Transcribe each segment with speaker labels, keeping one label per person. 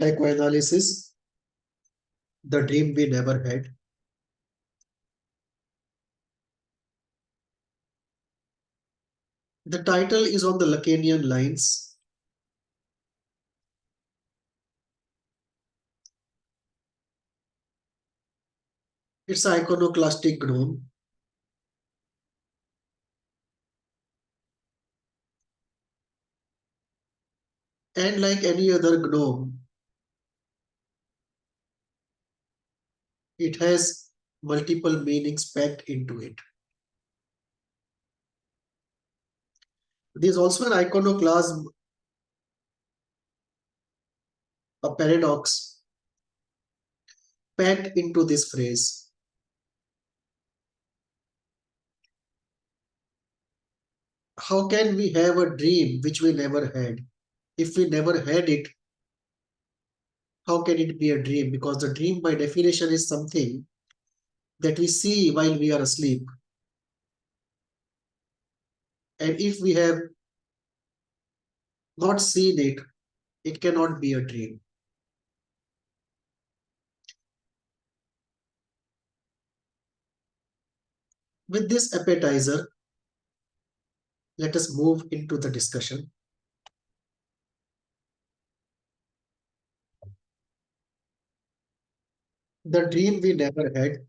Speaker 1: Psychoanalysis, the dream we never had. The title is on the Lacanian lines. It's an iconoclastic gnome. And like any other gnome, it has multiple meanings packed into it. There's also an iconoclasm, a paradox packed into this phrase. How can we have a dream which we never had? If we never had it, how can it be a dream? Because the dream by definition is something that we see while we are asleep. And if we have not seen it, it cannot be a dream. With this appetizer, let us move into the discussion. The dream we never had.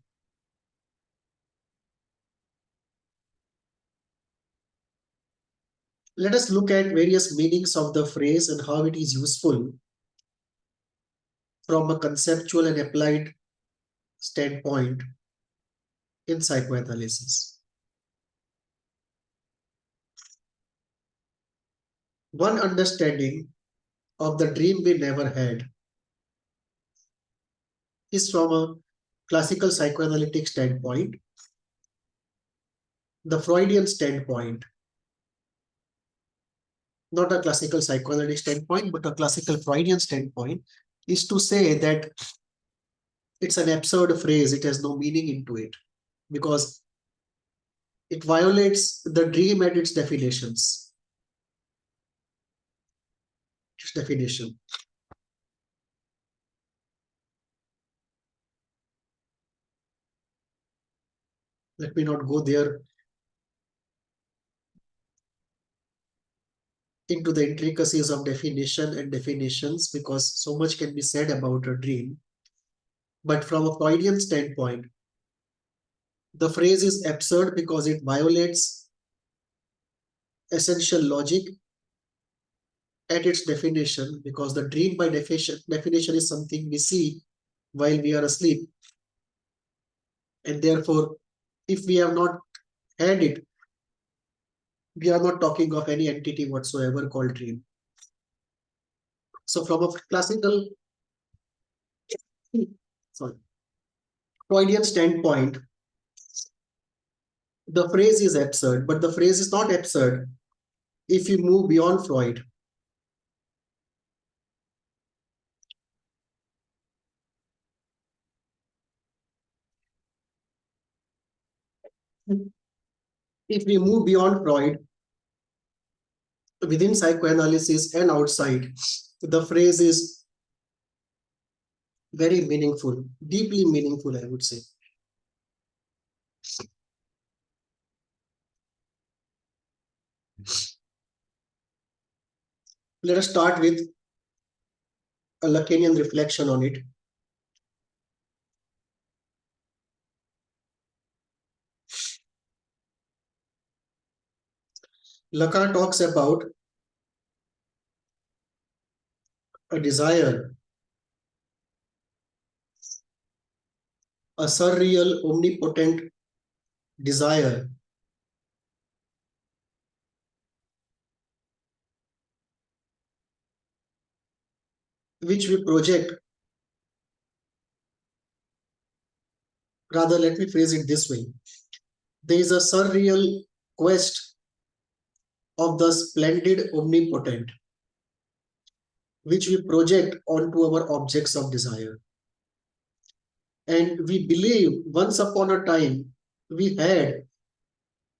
Speaker 1: Let us look at various meanings of the phrase and how it is useful from a conceptual and applied standpoint in psychoanalysis. One understanding of the dream we never had is from a classical psychoanalytic standpoint. The Freudian standpoint, not a classical psychoanalytic standpoint, but a classical Freudian standpoint, is to say that it's an absurd phrase. It has no meaning into it because it violates the dream and its definitions. Its definition. Let me not go there into the intricacies of definition and definitions because so much can be said about a dream. But from a Freudian standpoint, the phrase is absurd because it violates essential logic at its definition, because the dream by definition is something we see while we are asleep. And therefore, if we have not had it, we are not talking of any entity whatsoever called dream. So from a classical Freudian standpoint, the phrase is absurd, but the phrase is not absurd if you move beyond Freud. If we move beyond Freud, within psychoanalysis and outside, the phrase is very meaningful, deeply meaningful, I would say. Let us start with a Lacanian reflection on it. Lacan talks about a desire, a surreal, omnipotent desire which we project. Rather, let me phrase it this way. There is a surreal quest of the splendid omnipotent, which we project onto our objects of desire. And we believe once upon a time we had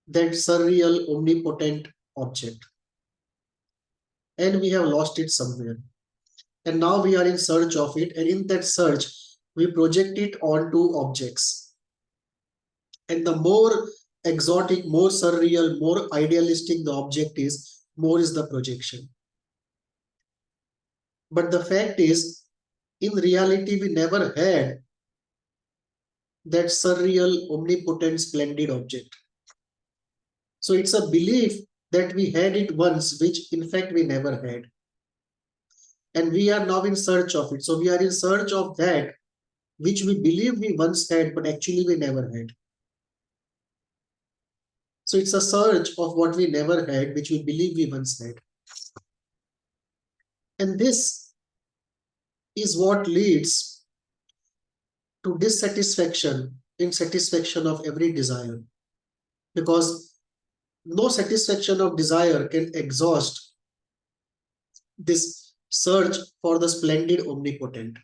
Speaker 1: that surreal omnipotent object, and we have lost it somewhere. And now we are in search of it. And in that search, we project it onto objects. And the more exotic, more surreal, more idealistic the object is, more is the projection. But the fact is, in reality, we never had that surreal, omnipotent, splendid object. So it's a belief that we had it once, which in fact we never had. And we are now in search of it. So we are in search of that which we believe we once had, but actually we never had. So it's a search of what we never had, which we believe we once had. And this is what leads to dissatisfaction in satisfaction of every desire. Because no satisfaction of desire can exhaust this search for the splendid omnipotent.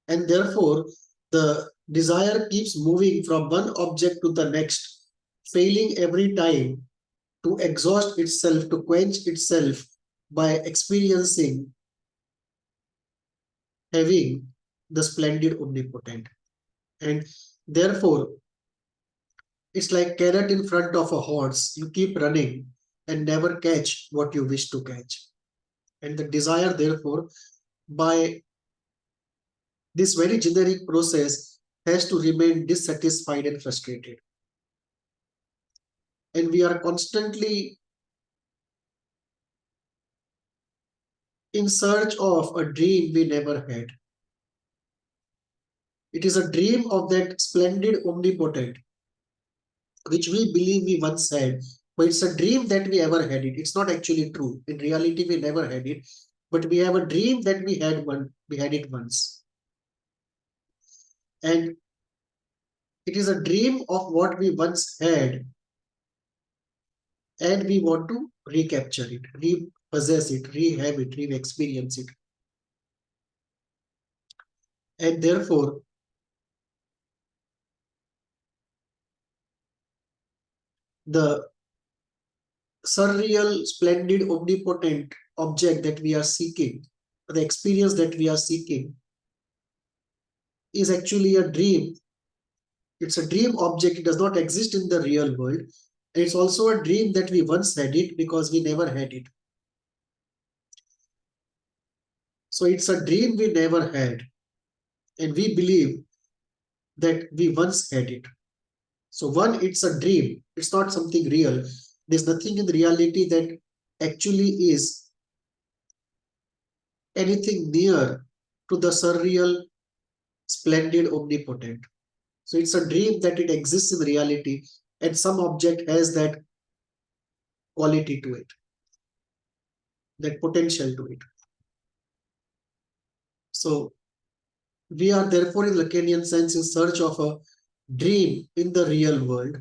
Speaker 1: And therefore, the desire keeps moving from one object to the next, failing every time to exhaust itself, to quench itself by experiencing having the splendid omnipotent. And therefore, it's like carrot in front of a horse. You keep running and never catch what you wish to catch. And the desire, therefore, by this very generic process has to remain dissatisfied and frustrated. And we are constantly in search of a dream we never had. It is a dream of that splendid omnipotent, which we believe we once had, but it's a dream that we ever had it. It's not actually true. In reality, we never had it, but we have a dream that we had it once. And it is a dream of what we once had, and we want to recapture it, repossess it, rehab it, re-experience it. And therefore, the surreal, splendid, omnipotent object that we are seeking, the experience that we are seeking, is actually a dream. It's a dream object. It does not exist in the real world. And it's also a dream that we once had it because we never had it. So it's a dream we never had. And we believe that we once had it. So one, it's a dream. It's not something real. There's nothing in reality that actually is anything near to the surreal, splendid, omnipotent. So it's a dream that it exists in reality, and some object has that quality to it, that potential to it. So we are therefore in Lacanian sense in search of a dream in the real world,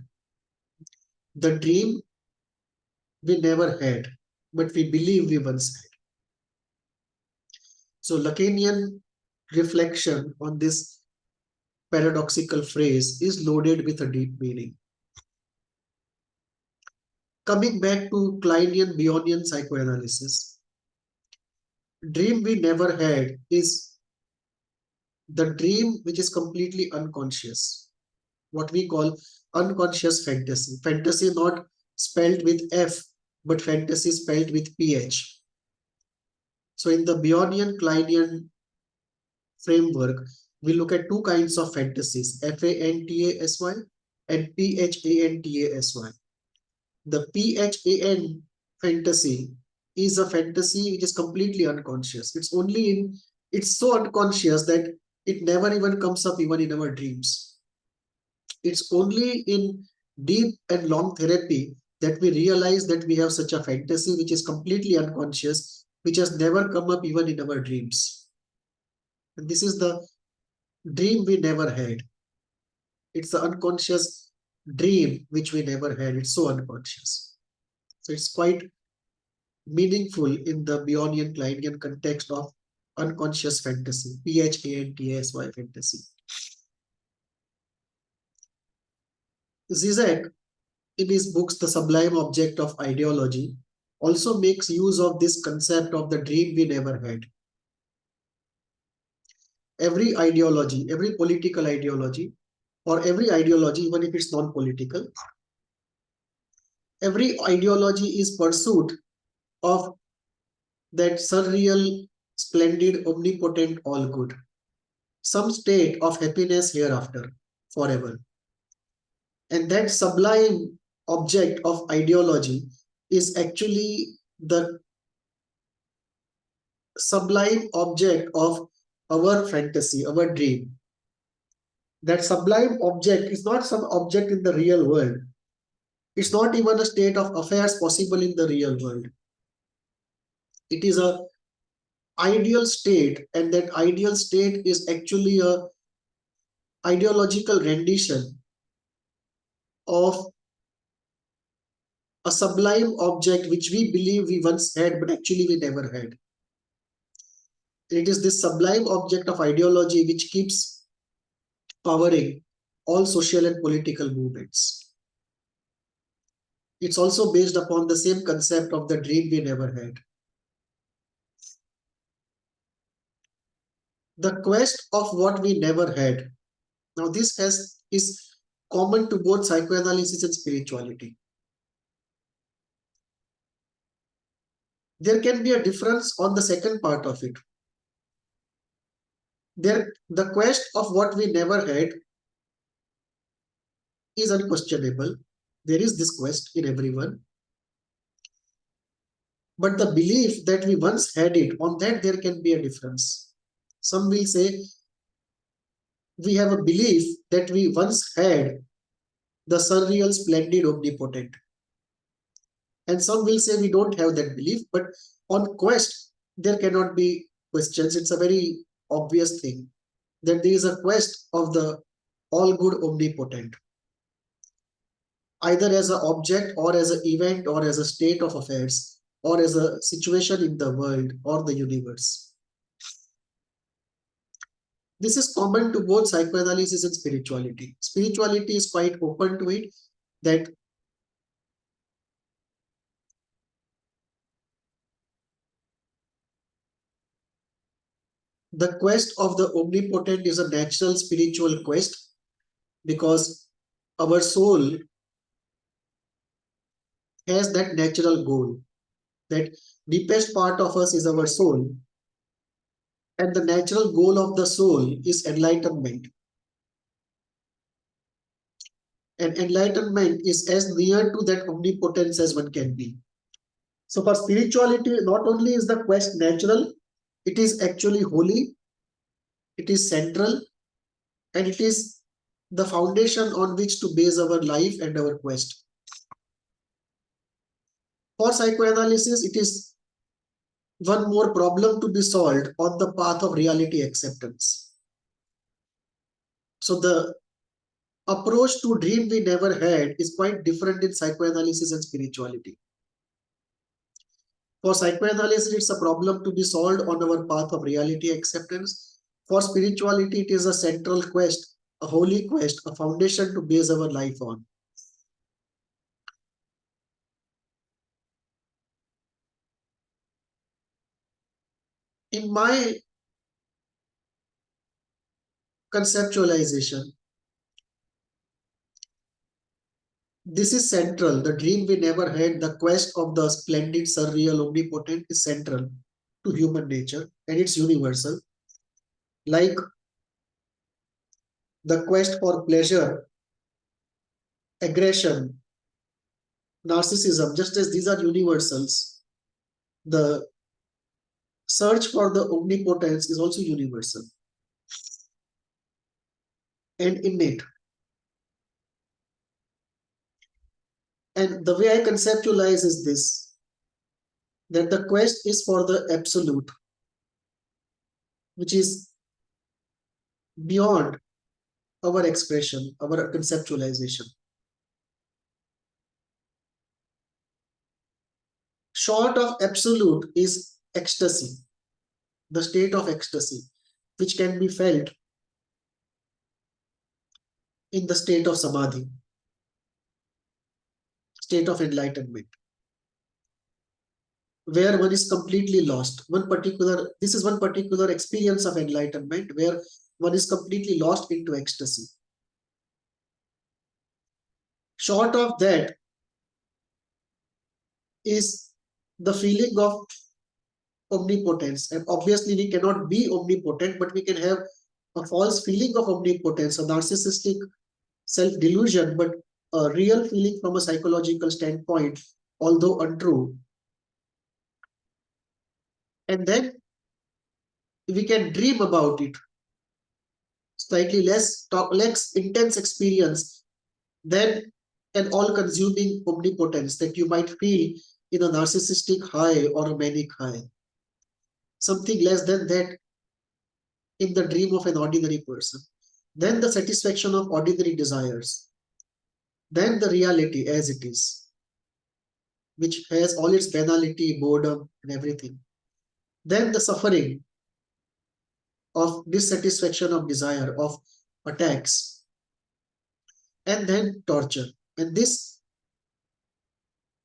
Speaker 1: the dream we never had, but we believe we once had. So Lacanian reflection on this paradoxical phrase is loaded with a deep meaning. Coming back to Kleinian Bionian psychoanalysis, dream we never had is the dream which is completely unconscious, what we call unconscious fantasy. Fantasy not spelled with F, but fantasy spelled with PH. So in the Bionian Kleinian framework, we look at two kinds of fantasies, FANTASY and PHANTASY. The PHAN fantasy is a fantasy which is completely unconscious. It's so unconscious that it never even comes up even in our dreams. It's only in deep and long therapy that we realize that we have such a fantasy which is completely unconscious, which has never come up even in our dreams. And this is the dream we never had. It's the unconscious dream which we never had. It's so unconscious. So it's quite meaningful in the Bionian Kleinian context of unconscious fantasy, PHANTASY fantasy. Zizek, in his books, The Sublime Object of Ideology, also makes use of this concept of the dream we never had. Every ideology, every political ideology, or every ideology, even if it's non-political, every ideology is pursuit of that surreal, splendid, omnipotent, all good, some state of happiness hereafter, forever. And that sublime object of ideology is actually the sublime object of our fantasy, our dream. That sublime object is not some object in the real world. It's not even a state of affairs possible in the real world. It is a ideal state, and that ideal state is actually a ideological rendition of a sublime object which we believe we once had, but actually we never had. It is this sublime object of ideology which keeps powering all social and political movements. It's also based upon the same concept of the dream we never had. The quest of what we never had. Now, this is common to both psychoanalysis and spirituality. There can be a difference on the second part of it. The quest of what we never had is unquestionable. There is this quest in everyone. But the belief that we once had it, on that there can be a difference. Some will say we have a belief that we once had the surreal, splendid, omnipotent. And some will say we don't have that belief, but on quest, there cannot be questions. It's a very obvious thing that there is a quest of the all good omnipotent, either as an object or as an event or as a state of affairs or as a situation in the world or the universe. This is common to both psychoanalysis and spirituality. Spirituality is quite open to it, that the quest of the omnipotent is a natural spiritual quest, because our soul has that natural goal. That deepest part of us is our soul, and the natural goal of the soul is enlightenment. And enlightenment is as near to that omnipotence as one can be. So for spirituality, not only is the quest natural, it is actually holy, it is central, and it is the foundation on which to base our life and our quest. For psychoanalysis, it is one more problem to be solved on the path of reality acceptance. So the approach to dream we never had is quite different in psychoanalysis and spirituality. For psychoanalysis, it's a problem to be solved on our path of reality acceptance. For spirituality, it is a central quest, a holy quest, a foundation to base our life on. In my conceptualization, this is central. The dream we never had, the quest of the splendid, surreal, omnipotent is central to human nature, and it's universal. Like the quest for pleasure, aggression, narcissism, just as these are universals, the search for the omnipotence is also universal and innate. And the way I conceptualize is this, that the quest is for the absolute, which is beyond our expression, our conceptualization. Short of absolute is ecstasy, the state of ecstasy, which can be felt in the state of samadhi, state of enlightenment. where one is completely lost. This is one particular experience of enlightenment where one is completely lost into ecstasy. Short of that is the feeling of omnipotence. And obviously we cannot be omnipotent, but we can have a false feeling of omnipotence, a narcissistic self-delusion, but a real feeling from a psychological standpoint, although untrue. And then we can dream about it. Slightly less intense experience than an all-consuming omnipotence that you might feel in a narcissistic high or a manic high. Something less than that in the dream of an ordinary person. Then the satisfaction of ordinary desires. Then the reality as it is, which has all its banality, boredom, and everything. Then the suffering of dissatisfaction of desire, of attacks, and then torture. And this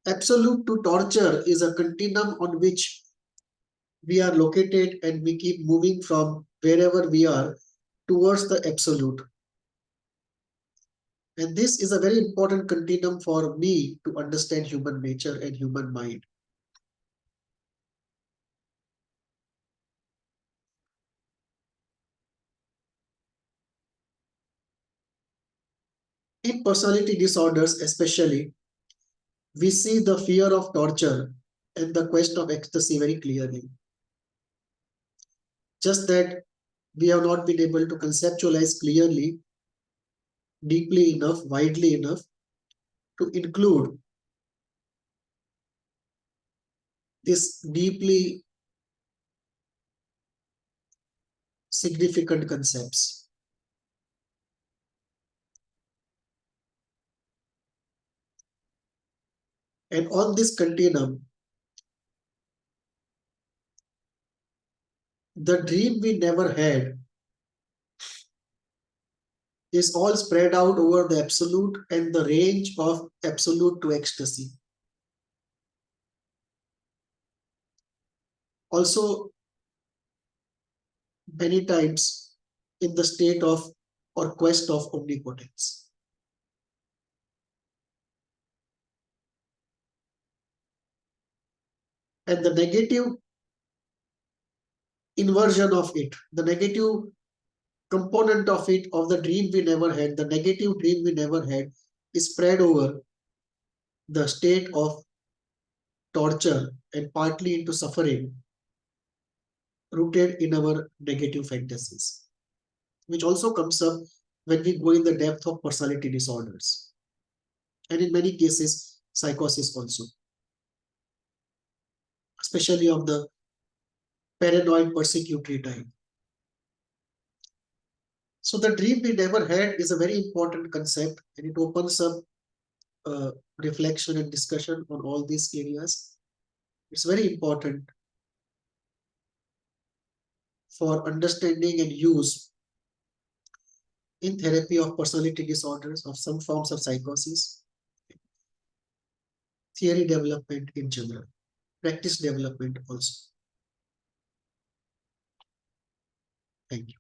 Speaker 1: absolute to torture is a continuum on which we are located, and we keep moving from wherever we are towards the absolute. And this is a very important continuum for me to understand human nature and human mind. In personality disorders especially, we see the fear of torture and the quest of ecstasy very clearly. Just that we have not been able to conceptualize clearly, deeply enough, widely enough to include this deeply significant concepts. And on this continuum, the dream we never had is all spread out over the absolute and the range of absolute to ecstasy. Also, many times in the state of or quest of omnipotence. And the negative inversion of it, the negative component of it, of the dream we never had, the negative dream we never had, is spread over the state of torture and partly into suffering rooted in our negative fantasies, which also comes up when we go in the depth of personality disorders. And in many cases, psychosis also, especially of the paranoid persecutory type. So the dream we never had is a very important concept, and it opens up reflection and discussion on all these areas. It's very important for understanding and use in therapy of personality disorders, of some forms of psychosis, theory development in general, practice development also. Thank you.